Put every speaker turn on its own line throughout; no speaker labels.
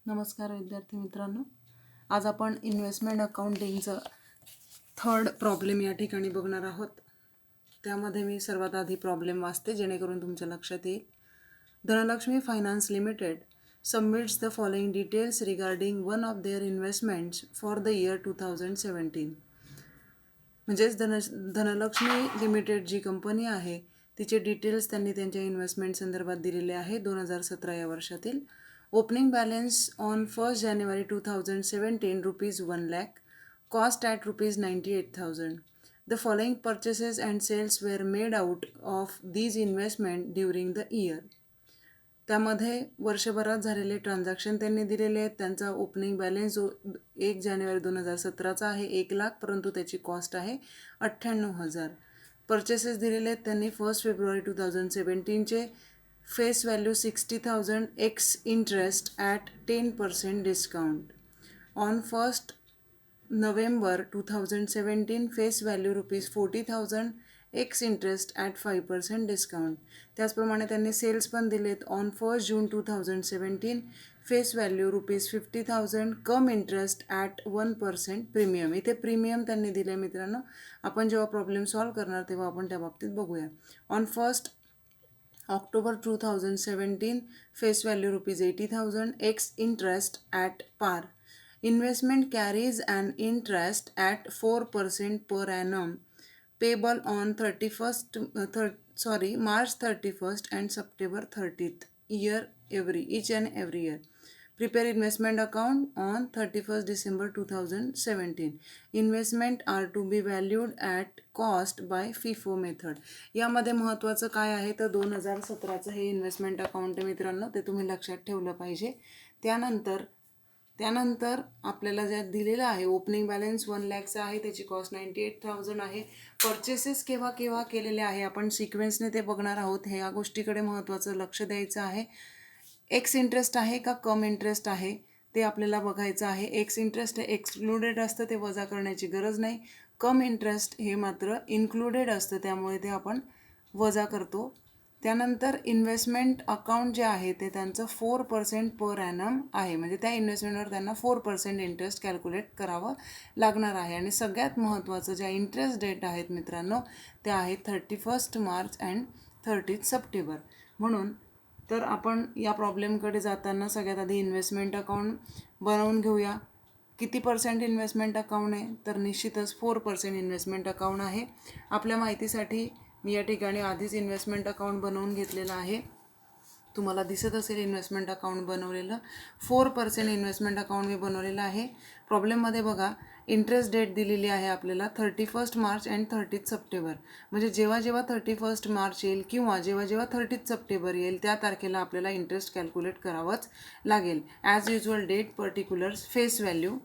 नमस्कार विद्यार्थी मित्रांनो, आज आपण इन्व्हेस्टमेंट अकाउंटिंगचं थर्ड प्रॉब्लेम या ठिकाणी बघणार आहोत. त्यामध्ये मी सर्वात आधी प्रॉब्लेम वाचते जेणेकरून तुमच्या लक्षात येईल. Dhanlaxmi finance limited submits the following details regarding one of their investments for the year 2017. म्हणजेच धनलक्ष्मी लिमिटेड जी कंपनी आहे तिचे डिटेल्स त्यांनी त्यांच्या इन्व्हेस्टमेंट संदर्भात दिलेले आहे 2017 या वर्षातील. Opening balance on 1 January 2017 rupees 1 lakh, cost at rupees 98,000. The following purchases and sales were made out of these investment during the year. त्यामध्ये वर्षभरात झालेले ट्रान्झॅक्शन त्यांनी दिलेले आहेत. त्यांचा ओपनिंग बॅलन्स जो 1 जानेवारी 2017चा आहे 1 लाख, परंतु त्याची कॉस्ट आहे 98,000. परचेसेस दिलेले आहेत त्यांनी 1 February 2017चे face value 60,000 ex interest at 10% discount. On 1 November 2017 face value ₹40,000 ex interest at 5% discount. त्याचप्रमाणे त्यांनी सेल्स पण दिलेत. On 1 June 2017 face value ₹50,000 cum interest at 1% premium. इथे प्रीमियम त्यांनी दिले मित्रांनो. आपण जेव्हा प्रॉब्लेम सॉल्व करणार तेव्हा आपण त्या बाबतीत बघूया. On 1 October 2017 face value ₹80,000 x interest at par. Investment carries an interest at 4% per annum payable on March 31st and September 30th each and every year. Prepare investment account on 31st December 2017. Investment are to be valued at cost by FIFO method. यामध्ये महत्त्वाचं काय आहे तर 2017चं हे investment account आहे मित्रांनो, ते तुम्ही लक्षात ठेवलं पाहिजे. त्यानंतर आपल्याला ज्या दिलेलं आहे ओपनिंग बॅलन्स 1 लाखचा आहे, त्याची कॉस्ट 98,000 आहे. परचेसेस केव्हा केव्हा केलेले आहे आपण सिक्वेन्सने ते बघणार आहोत. ह्या गोष्टीकडे महत्त्वाचं लक्ष द्यायचं आहे. एक्स इंटरेस्ट आहे का कम इंटरेस्ट आहे ते आपल्याला बघायचं आहे. एक्स इंटरेस्ट हे एक्सक्लुडेड असतं, ते वजा करण्याची गरज नाही. कम इंटरेस्ट हे मात्र इन्क्लुडेड असतं, त्यामुळे ते आपण वजा करतो. त्यानंतर इन्व्हेस्टमेंट अकाउंट जे आहे ते त्यांचं 4% पर ॲनम आहे, म्हणजे त्या इन्व्हेस्टमेंटवर त्यांना 4% इंटरेस्ट कॅल्क्युलेट करावं लागणार आहे. आणि सगळ्यात महत्त्वाचं ज्या इंटरेस्ट डेट आहेत मित्रांनो त्या आहेत 31 मार्च अँड 30 सप्टेंबर. म्हणून तर आपण या प्रॉब्लेमकडे जाताना सगळ्यात आधी इन्व्हेस्टमेंट अकाउंट बनवून घेऊया. किती पर्सेंट इन्व्हेस्टमेंट अकाउंट आहे तर निश्चितच 4% इन्व्हेस्टमेंट अकाउंट आहे. आपल्या माहितीसाठी मी या ठिकाणी आधीच इन्व्हेस्टमेंट अकाउंट बनवून घेतलेलं आहे. तुम्हाला दिसत असेल इन्व्हेस्टमेंट अकाउंट बनवलेलं. 4% इन्व्हेस्टमेंट अकाउंट मी बनवलेलं आहे. प्रॉब्लेममध्ये बघा इंटरेस्ट डेट दिलेली आहे आपल्याला 31 मार्च अँड 30 सप्टेंबर. म्हणजे जेव्हा 31 मार्च येईल किंवा जेव्हा 30 सप्टेंबर येईल त्या तारखेला आपल्याला इंटरेस्ट कॅल्क्युलेट करावंच लागेल. As usual date particulars face value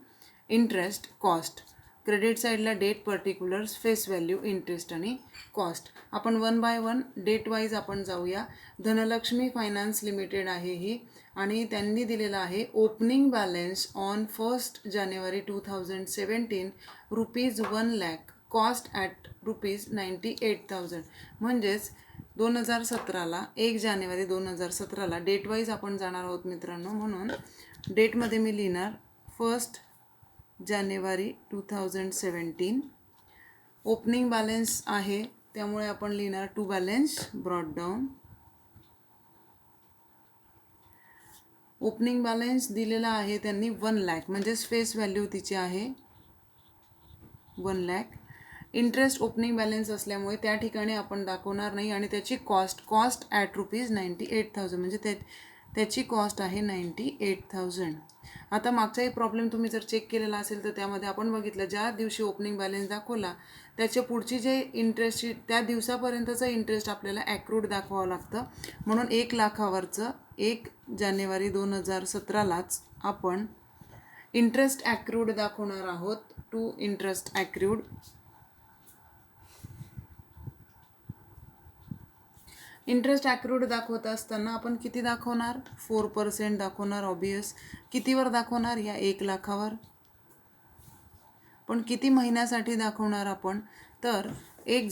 interest cost. Credit साईडला date particulars face value interest आणि कॉस्ट. आपण 1 by 1 डेट वाईज आपण जाऊया. धनलक्ष्मी फायनान्स लिमिटेड आहे ही, आणि त्यांनी दिलेलं आहे opening balance on 1 January 2017 ₹1 lakh, cost at ₹98,000. म्हणजेच 2017ला 1 जानेवारी 2017ला डेट वाईज आपण जाणार आहोत मित्रांनो. म्हणून डेटमध्ये मी लिहिणार 1 January 2017. ओपनिंग बॅलन्स आहे त्यामुळे आपण लिहिणार to balance brought down. Opening balance दिलेला आहे त्यांनी 1 लाख, म्हणजेच फेस व्हॅल्यू तिची आहे 1 लाख. इंटरेस्ट ओपनिंग बॅलन्स असल्यामुळे त्या ठिकाणी आपण दाखवणार नाही. आणि त्याची कॉस्ट ॲट ₹98,000, म्हणजे त्याची कॉस्ट आहे 98,000. आता मागचाही प्रॉब्लेम तुम्ही जर चेक केलेला असेल तर त्यामध्ये आपण बघितलं ज्या दिवशी ओपनिंग बॅलन्स दाखवला त्याच्या पुढची जे इंटरेस्ट त्या दिवसापर्यंतचं इंटरेस्ट आपल्याला ॲक्रूड दाखवावं लागतं. म्हणून 1 लाखावरचं 1 जानेवारी 2017लाच आपण इंटरेस्ट ॲक्रूड दाखवणार आहोत. To interest accrued. Interest accrued दाखवत असताना आपण किती दाखवणार 4% दाखवणार. ऑबियस कितीवर दाखवणार या 1 लाखावर. पण किती महिन्यासाठी दाखवणार आपण तर 1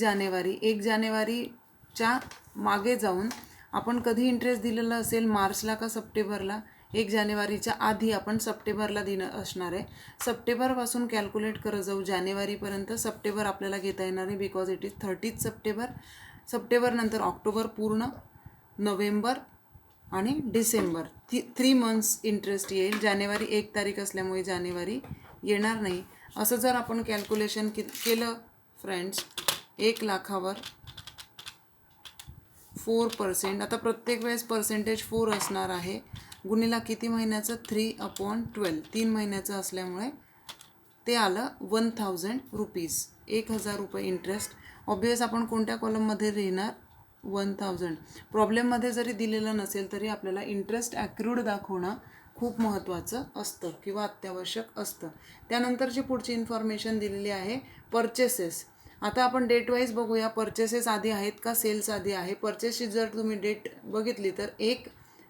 जानेवारीच्या मागे जाऊन आपण कधी इंटरेस्ट दिलेला असेल मार्चला का सप्टेंबरला 1 जानेवारीच्या आधी आपण सप्टेंबरला दिनं असणार आहे. सप्टेंबरपासून कॅल्क्युलेट करत जाऊ जानेवारीपर्यंत. सप्टेंबर आपल्याला घेता येणार नाही बिकॉज इट इज 30 सप्टेंबर. सप्टेंबरनंतर ऑक्टोबर पूर्ण, नोव्हेंबर आणि डिसेंबर 3 मंथ्स इंटरेस्ट येईल. जानेवारी 1 तारीख असल्यामुळे जानेवारी येणार नाही. असं जर आपण कॅल्क्युलेशन केलं फ्रेंड्स, 1 लाखावर 4%. आता प्रत्येक वेळेस पर्सेंटेज 4 असणार आहे. गुणिला किती महिन्याचं? 3/12. 3 महिन्याचं असल्यामुळे ते आलं 1000 रुपीज. 1000 रुपये इंटरेस्ट. ऑब्वियस आपण कोणत्या कॉलममध्ये लिहिणार? 1000. प्रॉब्लेममध्ये जरी दिलेलं नसेल तरी आपल्याला इंटरेस्ट ॲक्रूड दाखवणं खूप महत्त्वाचं असतं किंवा अत्यावश्यक असतं. त्यानंतरची पुढची इन्फॉर्मेशन दिलेली आहे पर्चेसेस. आता आपण डेट वाईज बघूया. पर्चेसेस आधी आहेत का सेल्स आधी आहे? पर्चेसची जर तुम्ही डेट बघितली तर 1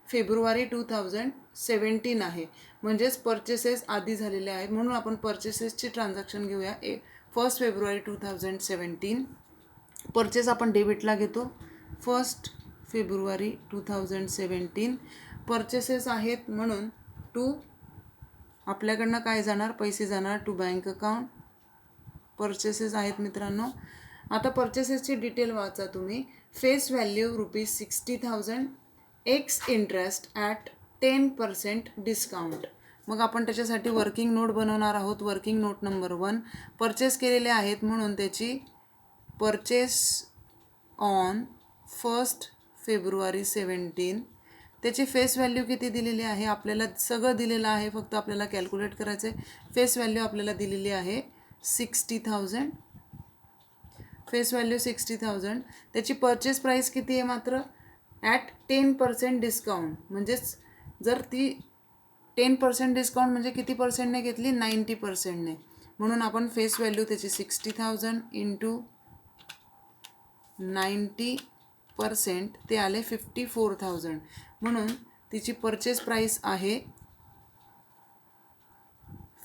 फेब्रुवारी 2017 आहे. म्हणजेच पर्चेसेस आधी झालेले आहेत. म्हणून आपण पर्चेसेसची ट्रान्झॅक्शन घेऊया. 1 फेब्रुवारी 2017. पर्चेस आपण डेबिटला घेतो. 1 फेब्रुवारी 2017 पर्चेसेस आहेत म्हणून आपल्याकडनं काय जाणार? पैसे जाणार टू बँक अकाउंट. पर्चेसेस आहेत मित्रांनो. आता पर्चेसेसची डिटेल वाचा तुम्ही. Face value ₹60,000 ex interest at 10% discount. मग आपण त्याच्यासाठी वर्किंग नोट बनवणार आहोत. Working note number 1. पर्चेस केलेले आहेत म्हणून त्याची पर्चेस ऑन 1 फेब्रुवारी 17. त्याची फेस व्हॅल्यू किती दिलेली आहे? आपल्याला सगळं दिलेलं आहे, फक्त आपल्याला कॅल्क्युलेट करायचं आहे. फेस व्हॅल्यू आपल्याला दिलेली आहे 60,000. Face value 60,000. त्याची परचेस प्राईस किती आहे मात्र? At 10% discount. म्हणजेच जर ती 10% डिस्काउंट म्हणजे किती पर्सेंटने घेतली? 90%ने. म्हणून आपण फेस व्हॅल्यू त्याची 60,000 इंटू 90% ते आले 54,000. म्हणून तिची परचेस प्राईस आहे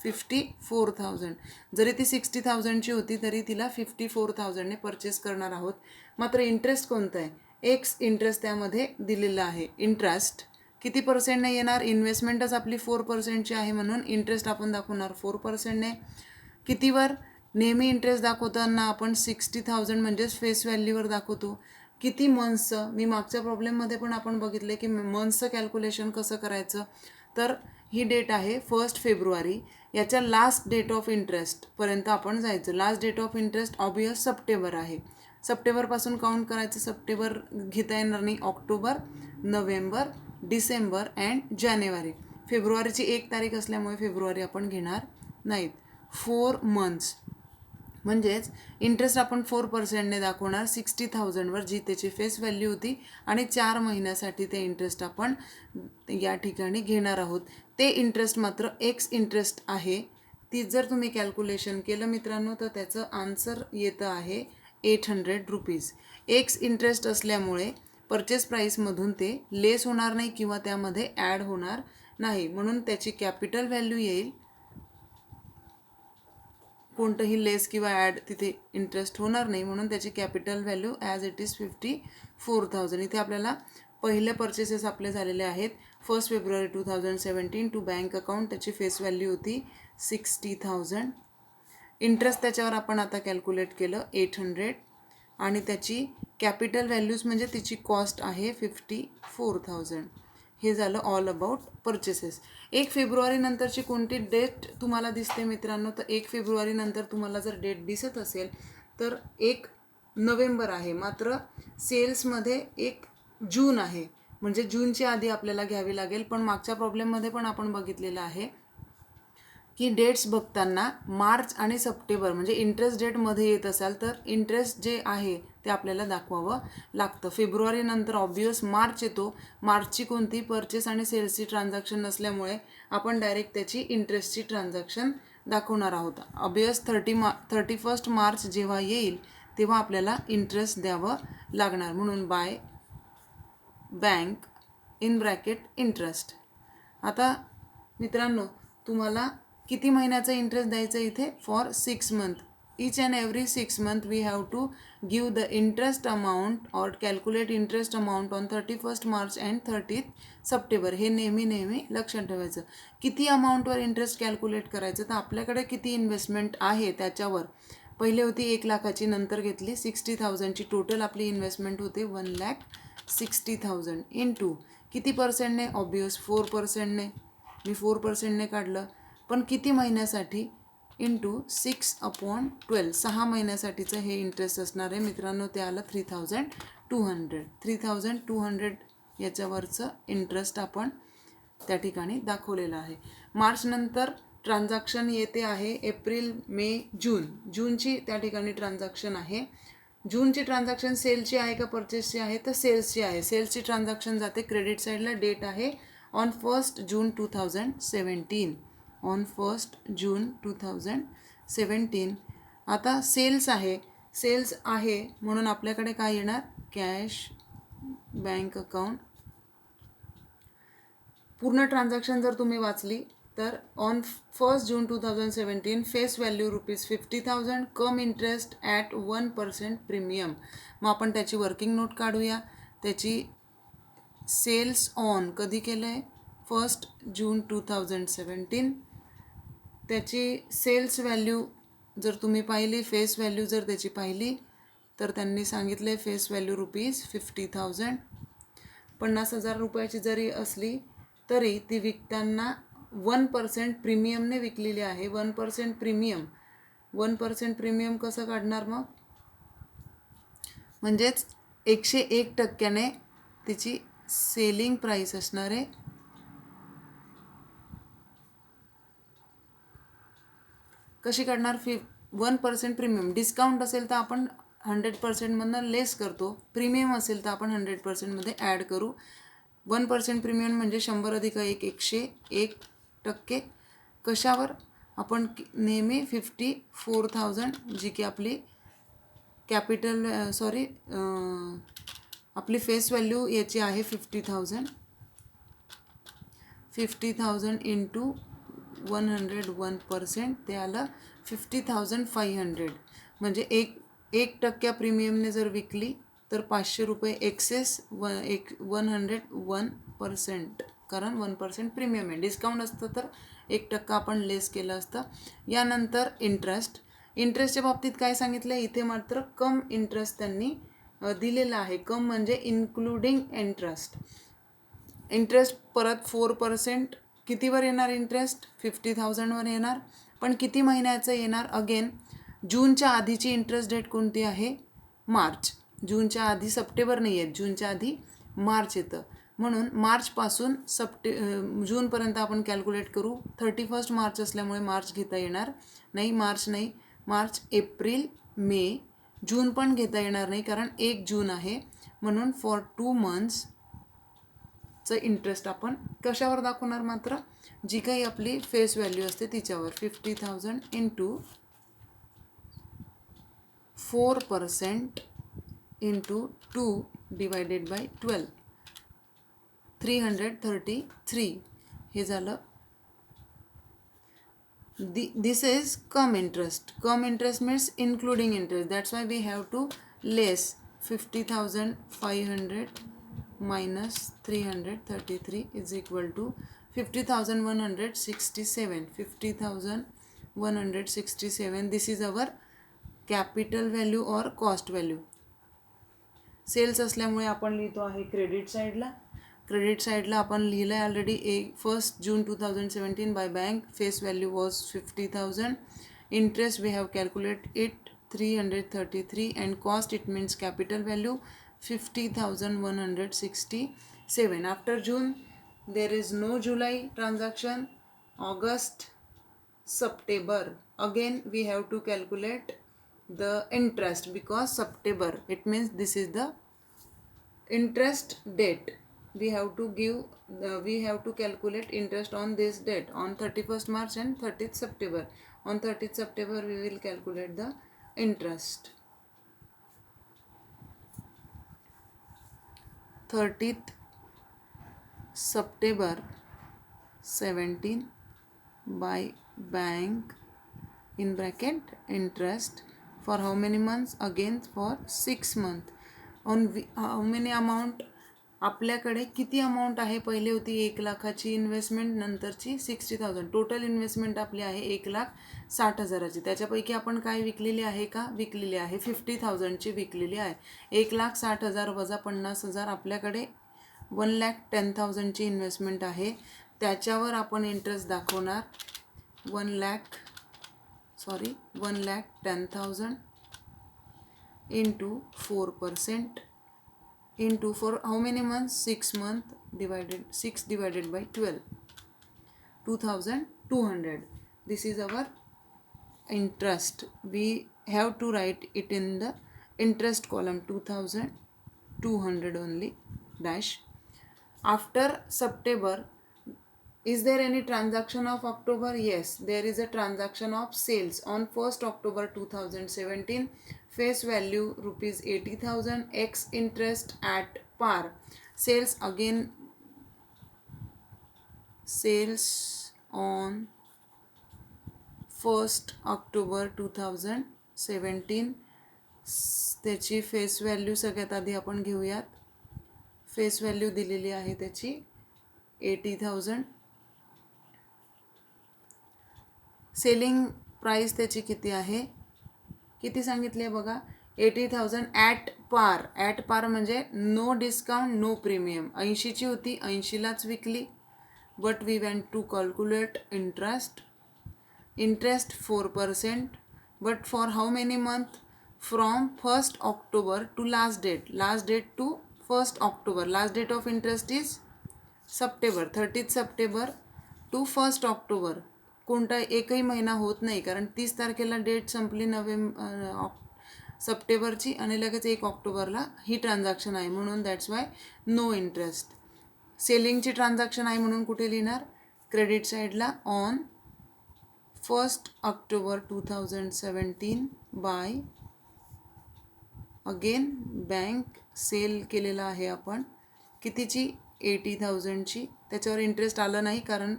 54,000. जरी ती 60,000ची होती तरी तिला 54,000ने परचेस करणार आहोत. मात्र इंटरेस्ट कोणतं आहे? एक्स इंटरेस्ट त्यामध्ये दिलेलं आहे. इंटरेस्ट किती पर्सेंटने येणार? इन्व्हेस्टमेंटच आपली 4%ची आहे म्हणून इंटरेस्ट आपण दाखवणार 4%ने. कितीवर? नेहमी इंटरेस्ट दाखवताना आपण 60,000 म्हणजेच फेस व्हॅल्यूवर दाखवतो. किती मंथ्सचं? मी मागच्या प्रॉब्लेममध्ये पण आपण बघितले की मंथ्सचं कॅल्क्युलेशन कसं करायचं. तर ही डेट आहे 1 फेब्रुवारी. याच्या लास्ट डेट ऑफ इंटरेस्टपर्यंत आपण जायचं. Last date of interest obviously September आहे. सप्टेंबरपासून काउंट करायचं. सप्टेंबर घेता येणार नाही. ऑक्टोबर, नोव्हेंबर, डिसेंबर अँड जानेवारी. फेब्रुवारीची 1 तारीख असल्यामुळे फेब्रुवारी आपण घेणार नाहीत. 4 मंथ्स म्हणजेच इंटरेस्ट आपण 4%ने दाखवणार 60,000वर, जी त्याची फेस व्हॅल्यू होती. आणि 4 महिन्यासाठी ते इंटरेस्ट आपण या ठिकाणी घेणार आहोत. ते इंटरेस्ट मात्र एक्स इंटरेस्ट आहे. ती जर तुम्ही कॅल्क्युलेशन केलं मित्रांनो तर त्याचं आन्सर येतं आहे 800 रुपीज. एक्स इंटरेस्ट असल्यामुळे परचेस प्राईसमधून ते लेस होणार नाही किंवा त्यामध्ये ॲड होणार नाही. म्हणून त्याची कॅपिटल व्हॅल्यू येईल. कोणतंही लेस किंवा ॲड तिथे इंटरेस्ट होणार नाही म्हणून त्याची capital value as it is 54,000. इथे आपल्याला पहिले पर्चेसेस आपले झालेले आहेत 1 फेब्रुवारी 2017 टू बँक अकाउंट. त्याची फेस व्हॅल्यू होती 60,000. इंटरेस्ट त्याच्यावर आपण आता कॅल्क्युलेट केलं 800 आणि त्याची कॅपिटल व्हॅल्यूज म्हणजे तिची कॉस्ट आहे 54,000. हे झालं ऑल अबाउट पर्चेसेस. 1 फेब्रुवारी नंतरची कोणती डेट तुम्हाला दिसते मित्रांनो? तर 1 फेब्रुवारी नंतर तुम्हाला जर डेट दिसत असेल तर 1 नोव्हेंबर आहे. मात्र सेल्समध्ये 1 जून आहे. म्हणजे जूनची आधी आपल्याला घ्यावी लागेल. पण मागच्या प्रॉब्लेममध्ये पण आपण बघितलेलं आहे की डेट्स बघताना मार्च आणि सप्टेंबर म्हणजे इंटरेस्ट डेटमध्ये येत असाल तर इंटरेस्ट जे आहे ते आपल्याला दाखवावं लागतं. फेब्रुवारीनंतर ऑब्वियस मार्च येतो. मार्चची कोणती परचेस आणि सेल्सची ट्रान्झॅक्शन नसल्यामुळे आपण डायरेक्ट त्याची इंटरेस्टची ट्रान्झॅक्शन दाखवणार आहोत. ऑब्वियस 31 मार्च जेव्हा येईल तेव्हा आपल्याला इंटरेस्ट द्यावं लागणार. म्हणून bye bank in bracket interest. आता मित्रांनो तुम्हाला किती महिन्याचा इंटरेस्ट द्यायचा इथे? For 6 month. each and every 6 months we have to give the interest amount or calculate interest amount on 31st March and 30th September. हे नेहमी लक्षात ठेवायचं. किती अमाऊंटवर इंटरेस्ट कॅल्क्युलेट करायचं, तर आपल्याकडे किती इन्व्हेस्टमेंट आहे त्याच्यावर. पहिले होती 1 लाखाची, नंतर घेतली 60,000ची. टोटल आपली इन्व्हेस्टमेंट होते 1,60,000 इंटू किती पर्सेंटने, ऑब्वियस 4%ने. मी 4%ने काढलं. पण किती महिन्यासाठी, इंटू 6/12, 6 महिन्यासाठीचं हे इंटरेस्ट असणार आहे मित्रांनो. ते आलं 3,200 याच्यावरचं इंटरेस्ट आपण त्या ठिकाणी दाखवलेलं आहे. मार्च नंतर ट्रान्झॅक्शन येते आहे एप्रिल, मे, जूनची त्या ठिकाणी ट्रान्झॅक्शन आहे. जूनची ट्रान्झॅक्शन सेलची आहे का परचेसची आहे, तर सेल्सची आहे. सेल्सची ट्रान्झॅक्शन जाते क्रेडिट साईडला. डेट आहे ऑन 1 जून 2017. On 1 June 2017. आता सेल्स आहे म्हणून आपल्याकडे काय येणार, कॅश बँक अकाउंट. पूर्ण ट्रान्झॅक्शन जर तुम्ही वाचली तर on 1 June 2017 face value ₹50,000 cum interest at 1% premium. मग आपण त्याची वर्किंग नोट काढूया. त्याची सेल्स ऑन कधी केलं आहे, 1 जून 2017. त्याची सेल्स व्हॅल्यू जर तुम्ही पाहिली, फेस व्हॅल्यू जर त्याची पाहिली, तर त्यांनी सांगितले फेस व्हॅल्यू ₹50,000. 50,000 रुपयाची जरी असली तरी ती विकताना 1% प्रीमियमने विकलेली आहे. 1% प्रीमियम कसं काढणार मग, म्हणजेच 101% तिची सेलिंग प्राईस असणार आहे. कशी काढणार, 1% प्रीमियम. डिस्काउंट असेल तर आपण 100%मधनं लेस करतो, प्रीमियम असेल तर आपण 100%मध्ये ॲड करू. 1% प्रीमियम म्हणजे 100 + 1 101%. कशावर, आपण नेहमी 54,000 जी की आपली कॅपिटल आपली फेस व्हॅल्यू याची आहे 50,000 इंटू 101%, ते आलं 50,500. म्हणजे 1% प्रीमियमने जर विकली तर ₹500 एक्सेस 101%, कारण 1% प्रीमियम आहे. डिस्काउंट असतं तर 1% आपण लेस केलं असतं. यानंतर इंटरेस्टच्या बाबतीत काय सांगितलं, इथे मात्र कम इंटरेस्ट त्यांनी दिलेला आहे. कम म्हणजे इन्क्लुडिंग इंटरेस्ट परत 4% कितीवर येणार, इंटरेस्ट 50,000वर येणार. पण किती महिन्याचं येणार, अगेन जूनच्या आधीची इंटरेस्ट डेट कोणती आहे, मार्च. जूनच्या आधी सप्टेंबर नाही आहेत, जूनच्या आधी मार्च येतं. म्हणून मार्चपासून जूनपर्यंत आपण कॅल्क्युलेट करू. 31 मार्च असल्यामुळे मार्च घेता येणार नाही, मार्च, एप्रिल, मे. जून पण घेता येणार नाही कारण 1 जून आहे. म्हणून फॉर 2 मंथ्सचं इंटरेस्ट आपण कशावर दाखवणार, मात्र जी काही आपली फेस व्हॅल्यू असते तिच्यावर. 50,000 इंटू 4% इंटू 2 डिवायडेड बाय 12, 333. हे झालं. This is come interest. Come interest means including interest. That's why we have to less 50,500 minus 333 is equal to 50,167. 50,167. This is our capital value or cost value. Sales असल्यामुळे आपण लिहितो आहे credit साईडला. Credit साईडला आपण लिहिलं आहे already. 1 June 2017 by bank face value was 50,000. Interest we have calculate it 333 and cost it means capital value 50,167. After June there is no July transaction. August, September, again we have to calculate the interest because September, it means this is the interest date. We have to calculate interest on this date, on 31st March and 30th September. On 30th September we will calculate the interest. 30th September 17 by bank in bracket interest for how many months, again for 6 month. On how many amount, आपल्याकडे किती amount आहे. पहिले होती 1,00,000ची investment, नंतरची 60,000. Total investment आपली आहे 1,60,000ची. त्याच्यापैकी आपण काय विकलेली आहे का, विकलेली आहे 50,000ची विकलेली आहे. 1,60,000 वजा 50,000, आपल्याकडे 1,10,000ची इन्व्हेस्टमेंट आहे. त्याच्यावर आपण इंटरेस्ट दाखवणार 1,10,000 into 4% into for how many months, 6 month, divided 6 divided by 12, 2,200. This is our interest. We have to write it in the interest column, 2,200 only dash. After September, is there any transaction of October? Yes, there is a transaction of sales on 1st October 2017. Face value rupees 80,000, x interest at par. Sales again, sales on 1st October 2017. त्याची face value सगळ्यात आधी आपण घेऊयात. Face value दिलेली आहे त्याची 80,000. Selling price त्याची किती आहे, किती सांगितली आहे बघा, 80,000 ॲट पार. ॲट पार म्हणजे नो डिस्काउंट नो प्रीमियम. 80ची होती, 80लाच विकली. But we want to calculate interest. Interest 4%. But for how many month, from 1st October to last date. Last date to 1st October. Last date of interest is September, 30th September to 1st October. कोणता एकही महिना होत नाही, कारण 30 तारखेला date संपली सप्टेंबरची आणि लगेच 1 ऑक्टोबरला ही ट्रान्झॅक्शन आहे, म्हणून दॅट्स वाय नो इंटरेस्ट. सेलिंगची ट्रान्झॅक्शन आहे म्हणून कुठे लिहिणार, क्रेडिट साईडला on 1st October 2017 by. Again bank sale केलेला आहे आपण कितीची, 80,000ची. त्याच्यावर इंटरेस्ट आलं नाही कारण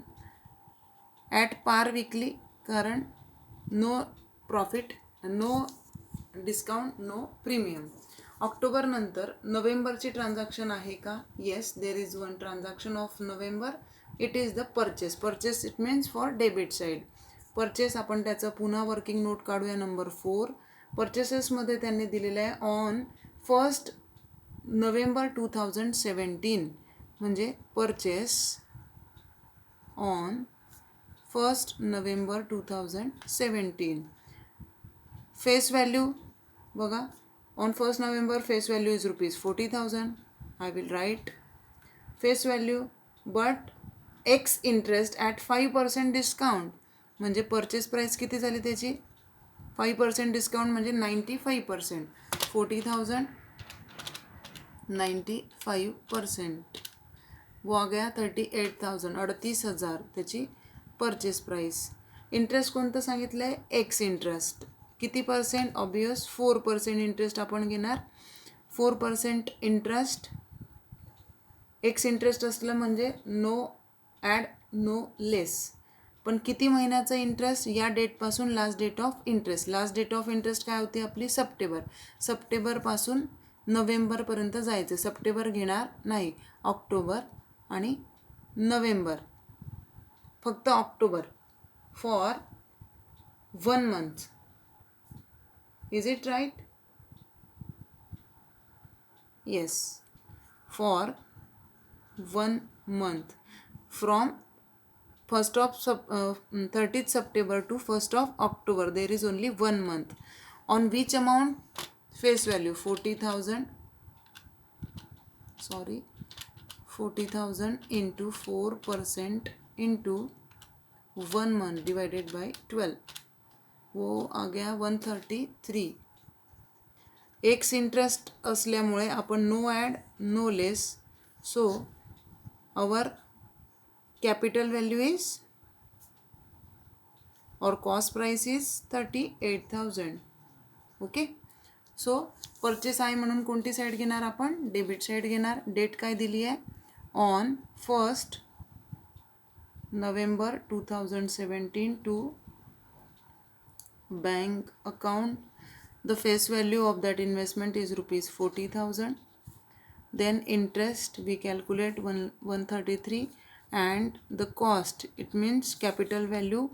ॲट पार विकली, कारण no profit no discount no premium. October नंतर नोव्हेंबरची ट्रान्झॅक्शन आहे का, yes there is one transaction of November. It is the purchase. Purchase it means for debit side. Purchase आपण त्याचं पुन्हा वर्किंग नोट काढूया, नंबर 4. परचेसेसमध्ये त्यांनी दिलेलं आहे ऑन 1st November 2017, म्हणजे purchase on 1st November 2017. Face value बघा, on 1st November face value is rupees 40,000. I will right face value, but x interest at 5% discount. म्हणजे परचेस प्राईस किती झाली त्याची, 5% डिस्काउंट म्हणजे 95%. 40,000 95% वो आ गया 38,000, 38,000 त्याची परचेस प्राईस. इंटरेस्ट कोणतं सांगितलं आहे, एक्स इंटरेस्ट. किती पर्सेंट, ऑब्वियस 4% इंटरेस्ट आपण घेणार. 4% इंटरेस्ट, एक्स इंटरेस्ट असलं म्हणजे नो ॲड नो लेस. पण किती महिन्याचा इंटरेस्ट, या डेटपासून last date of interest. Last date of interest काय होती आपली, सप्टेंबर. सप्टेंबरपासून नोव्हेंबरपर्यंत जायचं. सप्टेंबर घेणार नाही, ऑक्टोबर आणि नोव्हेंबर, फक्त October for 1 month. Is it right, yes, for 1 month from 30th September to 1st October. There is only 1 month. On which amount, face value 40,000, 40,000 into 4% into 1 month divided by 12, वो आ गया 133. X interest असल्यामुळे आपण no add no less, so our capital value is or cost price is 38,000. Okay, so purchase आहे म्हणून कोणती side घेणार आपण, debit side घेणार. Date काय दिली आहे, on 1st November 2017 to bank account The face value of that investment is rupees 40,000. Then interest we calculate 133, and the cost, it means capital value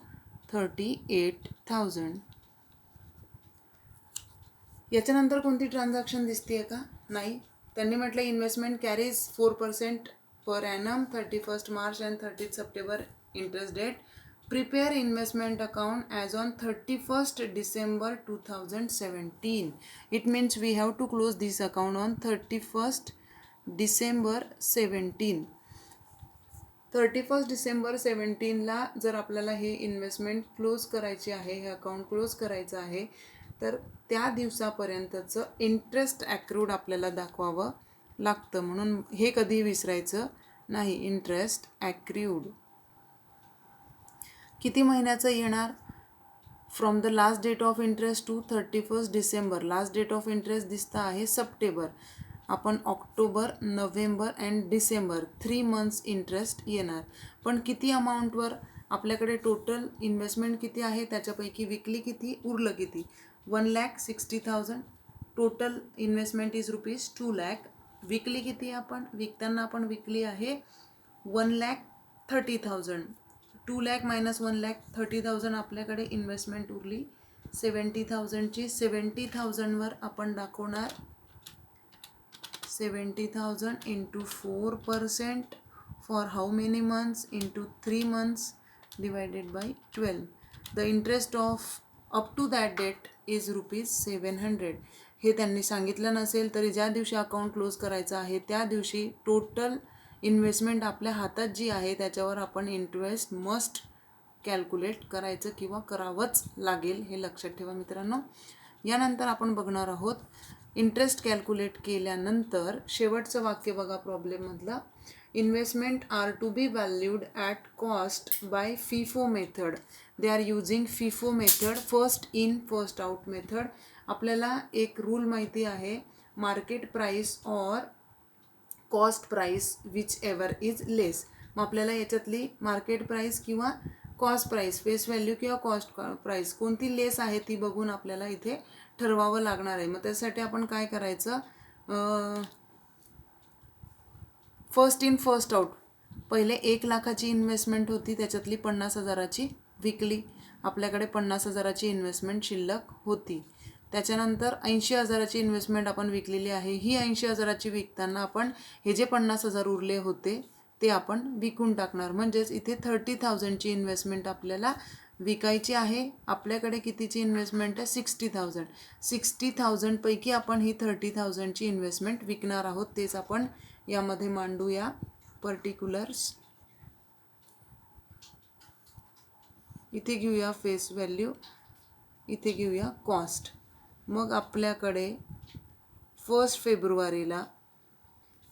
38,000. याच्यानंतर कोणती ट्रान्झॅक्शन दिसते का? नाही. त्यांनी म्हटलं investment carries 4% per annum 31 March and 30 September interest date. Prepare investment account as on 31st December 2017. It means we have to close this account on 31st December 17. 31st December 17ला जर आपल्याला हे इन्व्हेस्टमेंट क्लोज करायची आहे, हे account close करायचं आहे, तर त्या दिवसापर्यंतचं इंटरेस्ट ॲक्रूड आपल्याला दाखवावं लागतं. म्हणून हे कधी विसरायचं नाही. इंटरेस्ट ॲक्रूड किती महिन्याचं येणार? From the last date of interest to 31st December. Last date of interest दिसतं आहे सप्टेंबर. आपण October, November and December 3 months interest येणार. पण किती अमाऊंटवर? आपल्याकडे टोटल इन्व्हेस्टमेंट किती आहे, त्याच्यापैकी विकली किती, उरलं किती? 1,60,000. Total investment is rupees 2 lakh. विकली किती आपण? विकताना आपण विकली आहे 1,30,000. 2 लाख मायनस 1,30,000 आपल्याकडे इन्व्हेस्टमेंट उरली 70,000ची. 70,000वर आपण दाखवणार 70,000 into 4% for how many months? Into 3 months divided by 12. The interest of up to that date is rupees 700. हे त्यांनी सांगितलं नसेल तरी ज्या दिवशी अकाउंट क्लोज करायचं आहे त्या दिवशी टोटल इन्व्हेस्टमेंट आपल्या हातात जी आहे त्याच्यावर आपण इंटरेस्ट मस्ट कॅल्क्युलेट करायचं किंवा करावंच लागेल, हे लक्षात ठेवा मित्रांनो. यानंतर आपण बघणार आहोत इंटरेस्ट कॅल्क्युलेट केल्यानंतर शेवटचं वाक्य बघा प्रॉब्लेममधलं. Investment are to be valued at cost by FIFO method. They are using FIFO method, first in first out method. आपल्याला एक रूल माहिती आहे, market price or cost price whichever is less. मग आपल्याला याच्यातली मार्केट प्राईस किंवा cost price, face value किंवा cost price कोणती लेस आहे ती बघून आपल्याला इथे ठरवावं लागणार आहे. मग त्यासाठी आपण काय करायचं, फर्स्ट इन फर्स्ट आउट. पहिले 1 लाखाची इन्व्हेस्टमेंट होती, त्याच्यातली 50,000ची विकली. आपल्याकडे 50,000ची इन्व्हेस्टमेंट शिल्लक होती. त्याच्यानंतर 80,000ची इन्व्हेस्टमेंट आपण विकलेली आहे. ही 80,000ची विकताना आपण हे जे 50,000 उरले होते ते आपण विकून टाकणार. म्हणजेच इथे 30,000ची इन्व्हेस्टमेंट आपल्याला विकायची आहे. आपल्याकडे कितीची इन्व्हेस्टमेंट आहे? 60,000. 60,000 पैकी आपण ही 30,000ची इन्व्हेस्टमेंट विकणार आहोत. तेच आपण यामध्ये मांडूया पर्टिक्युलर्स. इथे घेऊया फेस व्हॅल्यू, इथे घेऊया कॉस्ट. मग आपल्याकडे 1 फेब्रुवारीला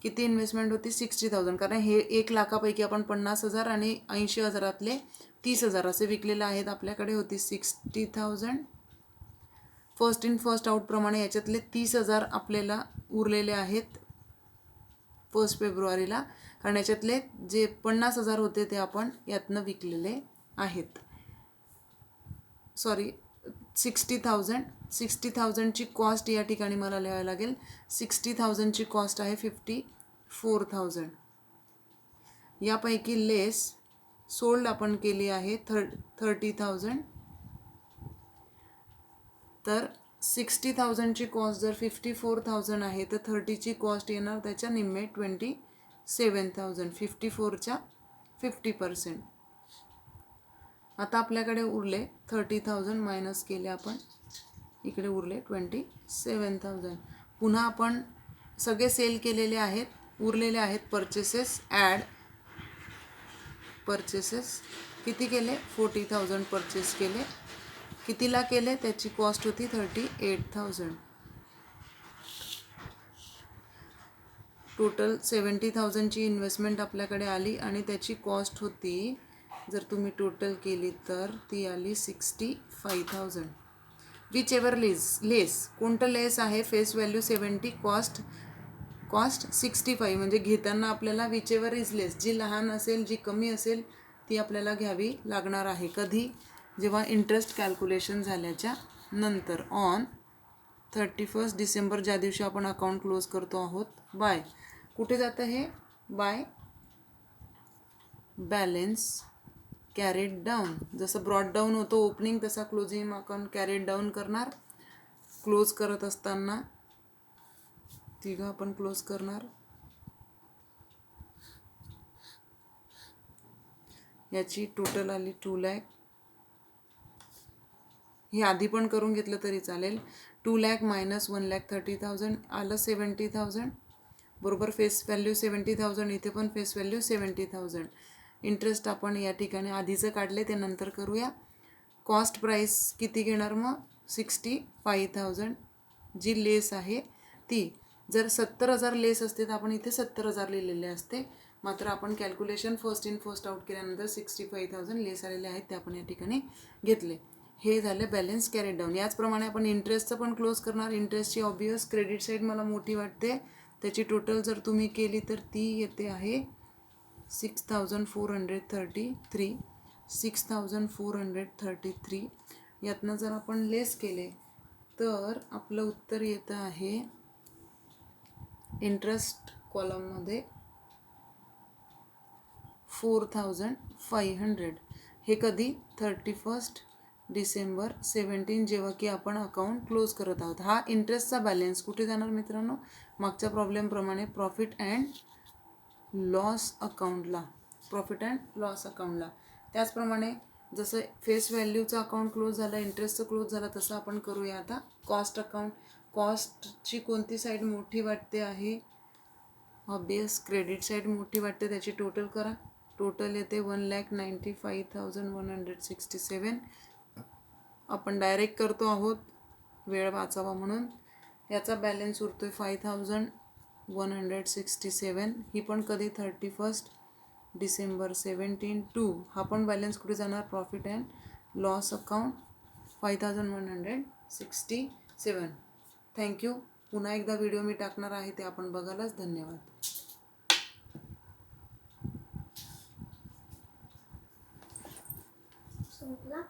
किती इन्व्हेस्टमेंट होती? 60,000. कारण हे 1 लाखापैकी आपण 50,000 आणि 80,000तले 30,000 असे विकलेले आहेत. आपल्याकडे होती 60,000. फर्स्ट इन फर्स्ट आउटप्रमाणे याच्यातले 30,000 आपल्याला उरलेले आहेत 1 फेब्रुवारीला. कारण याच्यातले जे 50,000 होते ते आपण यातनं विकलेले आहेत. सॉरी, 60,000. 60,000ची कॉस्ट या ठिकाणी मला लिहायला लागेल. 60,000ची कॉस्ट आहे 54,000. यापैकी लेस सोल्ड आपण केली आहे 30,000. तर 60,000ची कॉस्ट जर 54,000 आहे तर 30ची कॉस्ट येणार त्याच्या निम्मे 27,000. 54च्या 50%. आता आपल्याकडे उरले 30,000 मायनस केले आपण, इकडे उरले 27,000. पुन्हा आपण सगळे सेल केलेले आहेत, उरलेले आहेत परचेसेस. ॲड परचेसेस किती केले? 40,000 परचेस केले. कितीला केले? त्याची कॉस्ट होती 38,000. टोटल 70,000ची इन्व्हेस्टमेंट आपल्याकडे आली आणि त्याची कॉस्ट होती, जर तुम्ही टोटल केली तर ती आली 65,000. विच एवर लेस. कोणतं लेस आहे? Face value 70, cost 65. म्हणजे घेताना आपल्याला विच एवर इज लेस, जी लहान असेल, जी कमी असेल ती आपल्याला घ्यावी लागणार आहे. कधी? जेव्हा इंटरेस्ट कॅल्क्युलेशन झाल्याच्या नंतर. ऑन 31 डिसेंबर ज्या दिवशी आपण अकाउंट क्लोज करतो आहोत. बाय कुठे जातं हे? By balance carried down. जसं ब्रॉड डाऊन होतो ओपनिंग, तसा क्लोजिंग अकाउंट कॅरेड डाऊन करणार. क्लोज करत असताना तिघं आपण क्लोज करणार. याची टोटल आली 2 लाख. हे आधी पण करून घेतलं तरी चालेल. 2 लाख मायनस 1,30,000 आलं 70,000. बरोबर फेस व्हॅल्यू 70,000, इथे पण फेस व्हॅल्यू 70,000. इंटरेस्ट आपण या ठिकाणी आधीचं काढले ते नंतर करूया. कॉस्ट प्राईस किती घेणार मग? 65,000. जी लेस आहे ती. जर 70,000 लेस असते तर आपण इथे 70,000 लिहिलेले असते. मात्र आपण calculation first in first out केल्यानंतर 65,000 लेस आलेले आहेत ते आपण या ठिकाणी घेतले. हे झालं बॅलन्स कॅरेड डाऊन. याचप्रमाणे आपण इंटरेस्टचं पण क्लोज करणार. इंटरेस्टची ऑब्वियस क्रेडिट साईड मला मोठी वाटते. त्याची टोटल जर तुम्ही केली तर ती येते आहे 6,433. 6,433 यातनं जर आपण लेस केले तर आपलं उत्तर येतं आहे इंटरेस्ट कॉलममध्ये 4,500. हे कधी? 31 डिसेंबर 17 जेव्हा की आपण अकाउंट क्लोज करत आहोत. हा इंटरेस्टचा बॅलन्स कुठे जाणार मित्रांनो? मागच्या प्रॉब्लेमप्रमाणे प्रॉफिट अँड लॉस अकाउंटला. प्रॉफिट अँड लॉस अकाउंटला. त्याचप्रमाणे जसं फेस व्हॅल्यूचं अकाउंट क्लोज झालं, इंटरेस्टचं क्लोज झालं, तसं आपण करूया आता कॉस्ट अकाउंट. कॉस्टची कोणती साईड मोठी वाटते आहे? ऑब्वियस क्रेडिट साईड मोठी वाटते. त्याची टोटल करा. टोटल येते 1,95,167. आपण डायरेक्ट करतो आहोत वेळ वाचावा म्हणून. याचा बॅलन्स उरतो आहे 5,167. ही पण कधी? 31 डिसेंबर 17 टू. हा पण बॅलन्स कुठे जाणार? Profit and loss account 5,167. Thank you. पुन्हा एकदा व्हिडिओ मी टाकणार आहे ते आपण बघायलाच. धन्यवाद.
संपला.